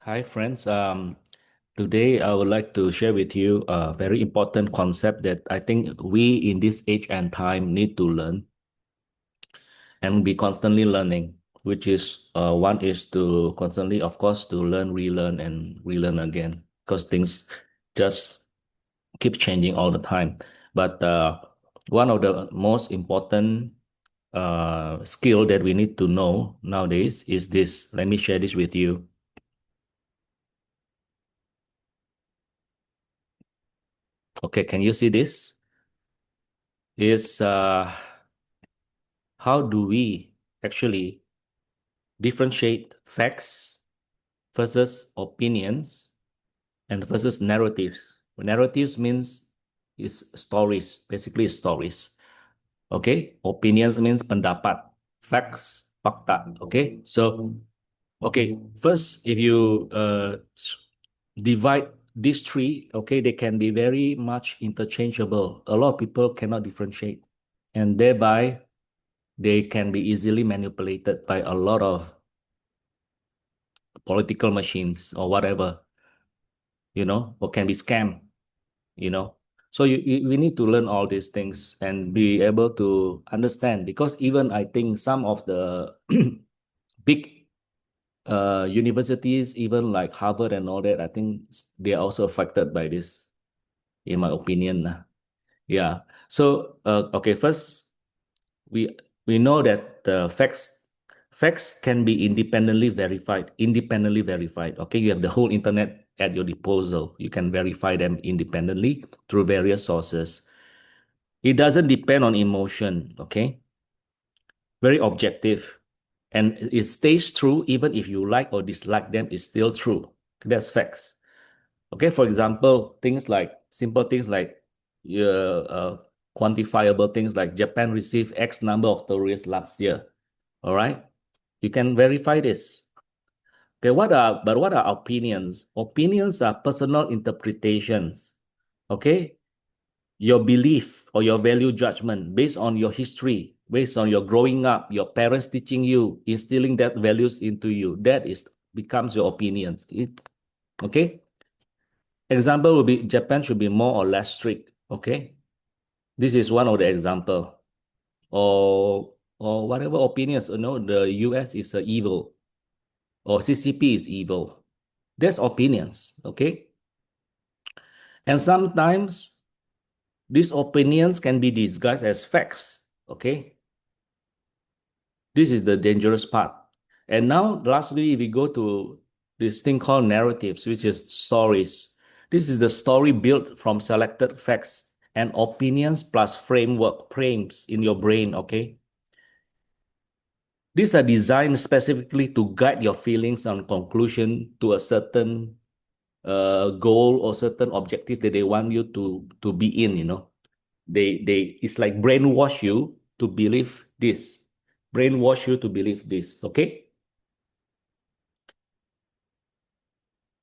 Hi, friends. Today I would like to share with you a very important concept that I think we in this age and time need to learn and be constantly learning, which is one is to constantly, of course, to learn, relearn, and relearn again, because things just keep changing all the time. But one of the most important skill that we need to know nowadays is this. Let me share this with you. Okay, can you see this? Is how do we actually differentiate facts versus opinions and versus narratives? Narratives means is stories, basically stories. Okay, opinions means pendapat, facts, fakta. Okay, so okay, first if you divide these three, okay, they can be very much interchangeable. A lot of people cannot differentiate, and thereby they can be easily manipulated by a lot of political machines or whatever, or can be scam, you know. So we need to learn all these things and be able to understand because even I think some of the big universities, even like Harvard and all that, I think they are also affected by this, in my opinion. Yeah. So okay, first we we know that the facts can be independently verified. Okay, you have the whole internet at your disposal. You can verify them independently through various sources. It doesn't depend on emotion. Okay, very objective, and it stays true even if you like or dislike them. It's still true. That's facts. Okay, for example, simple things like uh, quantifiable things like Japan received X number of tourists last year. All right, you can verify this. Okay, what are opinions? Opinions are personal interpretations. Okay, your belief or your value judgment based on your history, based on your growing up, your parents teaching you, instilling that values into you. That is becomes your opinions. Okay. Example will be Japan should be more or less strict. Okay, this is one of the example. Or whatever opinions. The U.S. is evil or CCP is evil. That's opinions. Okay, and sometimes these opinions can be disguised as facts. Okay, this is the dangerous part. And now, lastly, we go to this thing called narratives, which is stories. This is the story built from selected facts and opinions plus frames in your brain. Okay. These are designed specifically to guide your feelings and conclusion to a certain goal or certain objective that they want you to be in. They it's like brainwash you to believe this. Brainwash you to believe this. Okay.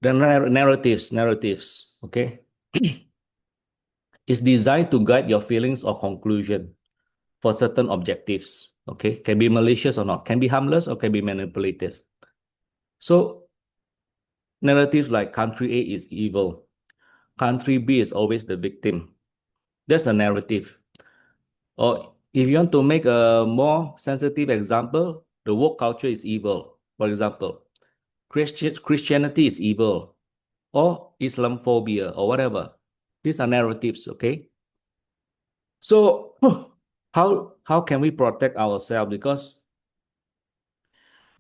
The narratives, okay, is designed to guide your feelings or conclusion for certain objectives. Okay, can be malicious or not, can be harmless or can be manipulative. So narratives like country A is evil, country B is always the victim. That's the narrative. Or if you want to make a more sensitive example, the woke culture is evil. For example, Christianity is evil, or Islamophobia, or whatever. These are narratives, okay? So how can we protect ourselves? Because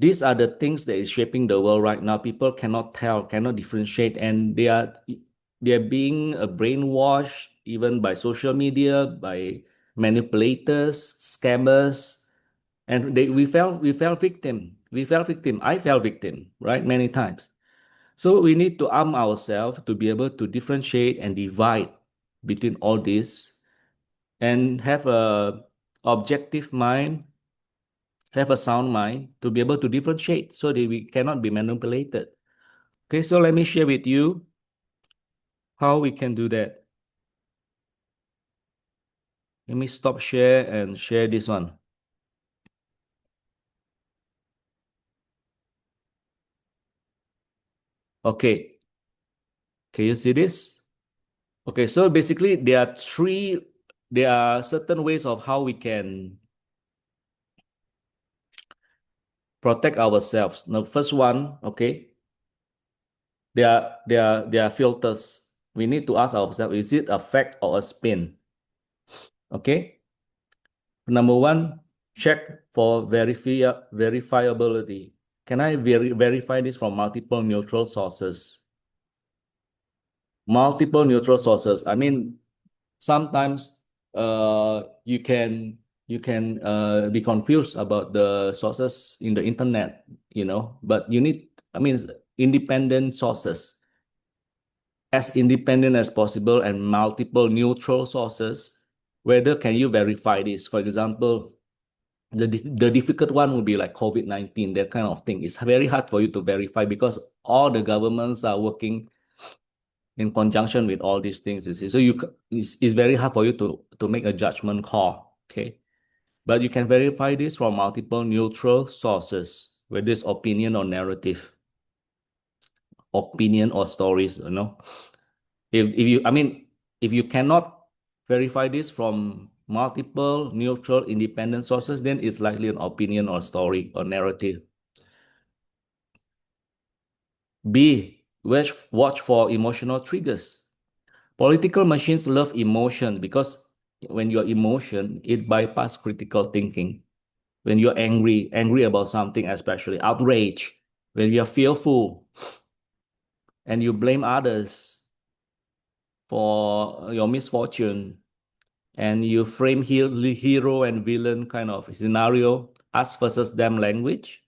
these are the things that is shaping the world right now. People cannot tell, cannot differentiate, and they are being brainwashed even by social media, by manipulators, scammers, and we fell victim. We fell victim. I fell victim, right? Many times. So we need to arm ourselves to be able to differentiate and divide between all this and have a objective mind, have a sound mind to be able to differentiate so that we cannot be manipulated. Okay, so let me share with you how we can do that. Let me stop share and share this one. Okay, can you see this? Okay, so basically there are certain ways of how we can protect ourselves. The first one, okay, there are filters. We need to ask ourselves, is it a fact or a spin? Okay. Number one, check for verifiability. Can I verify this from multiple neutral sources? Multiple neutral sources. I mean, sometimes you can be confused about the sources in the internet, but you need, I mean, independent sources, as independent as possible, and multiple neutral sources. Whether can you verify this? For example, the difficult one would be like COVID-19, that kind of thing. It's very hard for you to verify because all the governments are working in conjunction with all these things, you see. So it's very hard for you to make a judgment call, okay? But you can verify this from multiple neutral sources, whether it's opinion or narrative, opinion or stories. If you, I mean, if you cannot verify this from multiple neutral independent sources, then it's likely an opinion or story or narrative. B, watch for emotional triggers. Political machines love emotion because when you're emotion, it bypass critical thinking. When you're angry about something, especially outrage, when you're fearful and you blame others for your misfortune, and you frame hero and villain kind of scenario, us versus them language,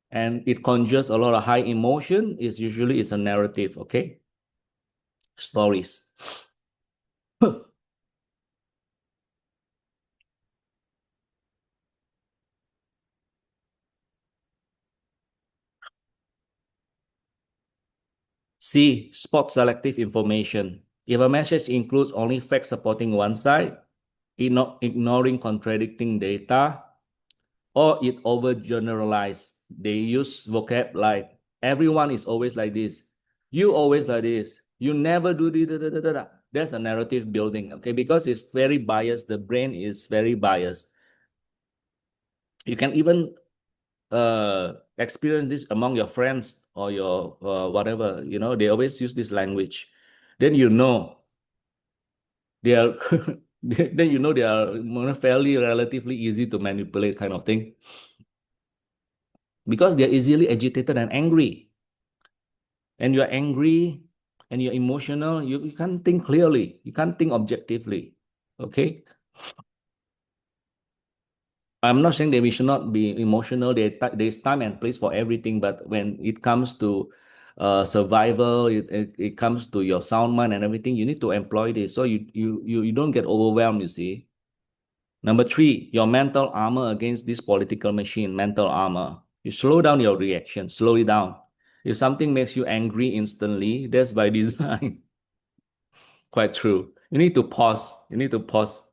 and it conjures a lot of high emotion, is usually is a narrative, okay? Stories. C, spot selective information. If a message includes only facts supporting one side, ignoring contradicting data, or it overgeneralized, they use vocab like everyone is always like this, you always like this, you never do this. Da, da, da, da, da. That's a narrative building, okay? Because it's very biased. The brain is very biased. You can even experience this among your friends or your whatever, they always use this language. Then they are then they are fairly relatively easy to manipulate kind of thing because they're easily agitated and angry. And you're angry and you're emotional, you can't think clearly, you can't think objectively. Okay. I'm not saying that we should not be emotional. There's time and place for everything, but when it comes to survival, it comes to your sound mind and everything, you need to employ this so you don't get overwhelmed, you see. Number three, your mental armor against this political machine, mental armor. You slow down your reaction, slow it down. If something makes you angry instantly, that's by design. Quite true. You need to pause. You need to pause.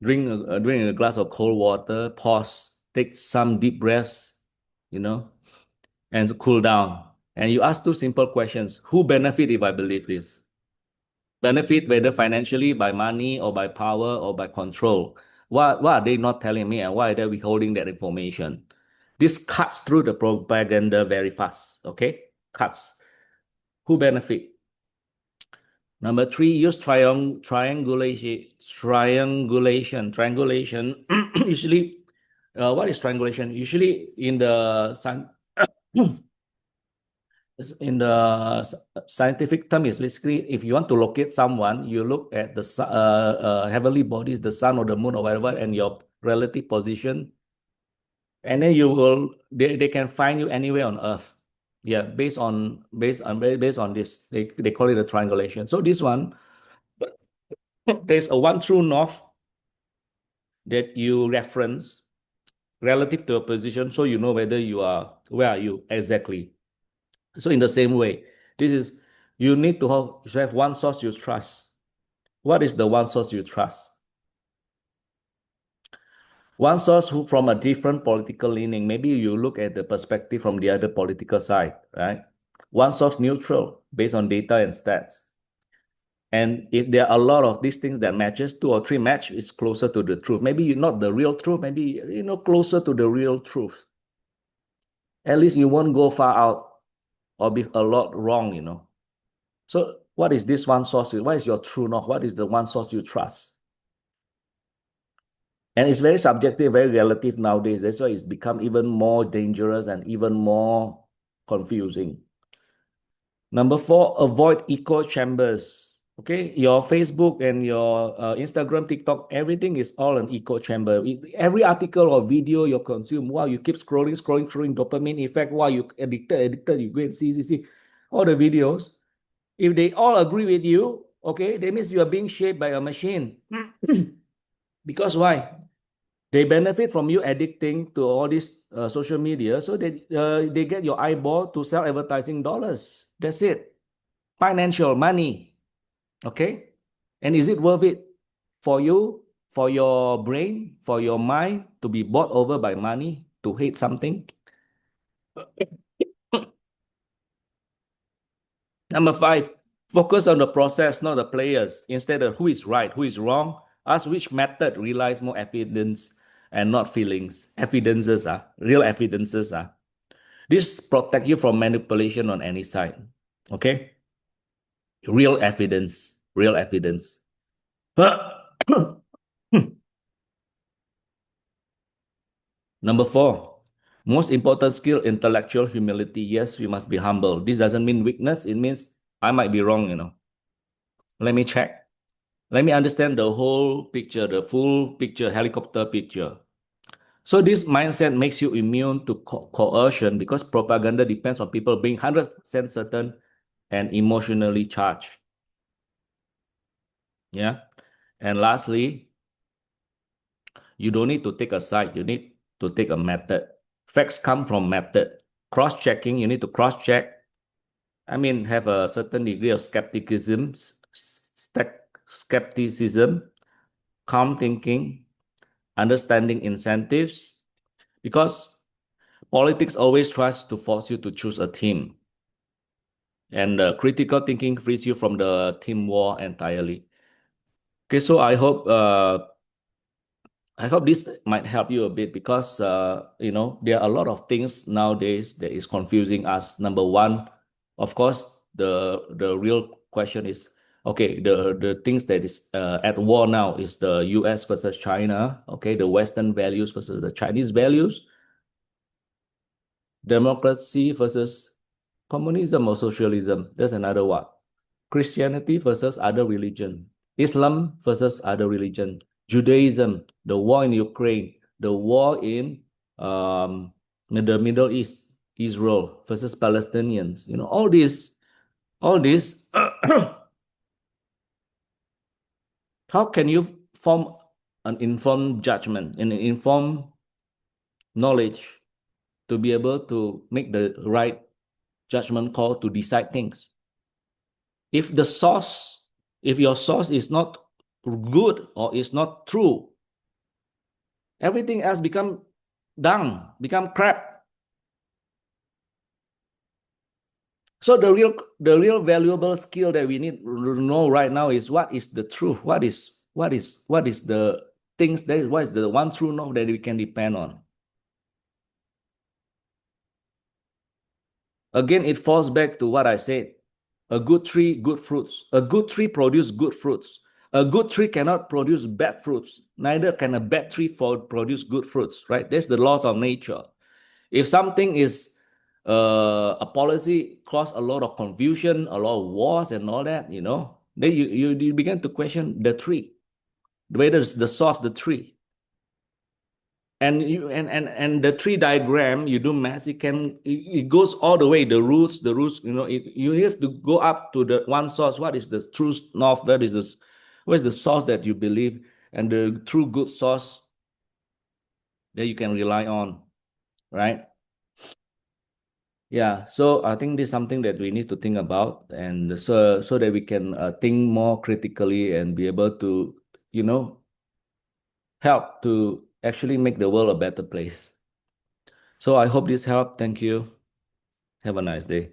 Drink a glass of cold water. Pause. Take some deep breaths. You know, and cool down. And you ask two simple questions: Who benefit if I believe this? Benefit whether financially, by money, or by power, or by control. What are they not telling me, and why are they withholding that information? This cuts through the propaganda very fast. Okay, cuts. Who benefit? Number three, use triangulation. Usually, what is triangulation? Usually, in the scientific term, is basically if you want to locate someone, you look at the heavenly bodies, the sun or the moon or whatever, and your relative position, and then they can find you anywhere on Earth. Yeah, based on this, they call it a triangulation. So this one, there's a one true north that you reference relative to a position, so you know where are you exactly. So in the same way, this is you need to have one source you trust. What is the one source you trust? One source who from a different political leaning. Maybe you look at the perspective from the other political side, right? one source neutral based on data and stats. And if there are a lot of these things that matches, two or three match, is closer to the truth. Maybe not the real truth, maybe closer to the real truth. At least you won't go far out or be a lot wrong. So what is this one source? What is your true north? What is the one source you trust? And it's very subjective, very relative nowadays. That's why it's become even more dangerous and even more confusing. Number 4, avoid echo chambers. Okay, your Facebook and your Instagram, TikTok, everything is all an echo chamber. Every article or video you consume, wow, you keep scrolling, dopamine effect. Wow, you addicted, you go and see all the videos. If they all agree with you, okay, that means you are being shaped by a machine. Because why? They benefit from you addicting to all this social media, so they get your eyeball to sell advertising dollars. That's it. Financial money. Okay? And is it worth it for you, for your brain, for your mind to be bought over by money, to hate something? Number 5, focus on the process, not the players. Instead of who is right, who is wrong, ask which method relies more evidence and not feelings. Evidences are real evidences are. This protect you from manipulation on any side. Okay? Real evidence. Real evidence. Number 4, most important skill, intellectual humility. Yes, we must be humble. This doesn't mean weakness. It means I might be wrong. Let me check. Let me understand the whole picture, the full picture, helicopter picture. So this mindset makes you immune to coercion, because propaganda depends on people being 100% certain and emotionally charged. Yeah. And lastly, you don't need to take a side. You need to take a method. Facts come from method. Cross-checking, you need to cross-check. I mean, have a certain degree of skepticism, calm thinking, understanding incentives, because politics always tries to force you to choose a team. And critical thinking frees you from the team war entirely. Okay, so I hope this might help you a bit, because there are a lot of things nowadays that is confusing us. Number 1, of course, the real question is, okay, the things that is at war now is the US versus China, okay, the Western values versus the Chinese values, democracy versus communism or socialism. There's another one. Christianity versus other religion, Islam versus other religion, Judaism, the war in Ukraine, the war in the Middle East, Israel versus Palestinians. All this. How can you form an informed judgment and an informed knowledge to be able to make the right judgment call to decide things? If your source is not good or is not true, everything else become dung, become crap. So the real valuable skill that we need to know right now is, what is the truth? What is the things that what is the one true north that we can depend on? Again, it falls back to what I said. A good tree, good fruits. A good tree produces good fruits. A good tree cannot produce bad fruits. Neither can a bad tree produce good fruits, right? That's the laws of nature. If something is a policy cause a lot of confusion, a lot of wars and all that, then you begin to question the tree, whether it's the source, the tree. And the tree diagram, you do math, it goes all the way, the roots, you have to go up to the one source. What is the true north? Where's the source that you believe, and the true good source that you can rely on, right? Yeah, so I think this is something that we need to think about, and so that we can think more critically and be able to, help to actually make the world a better place. So I hope this helped. Thank you. Have a nice day.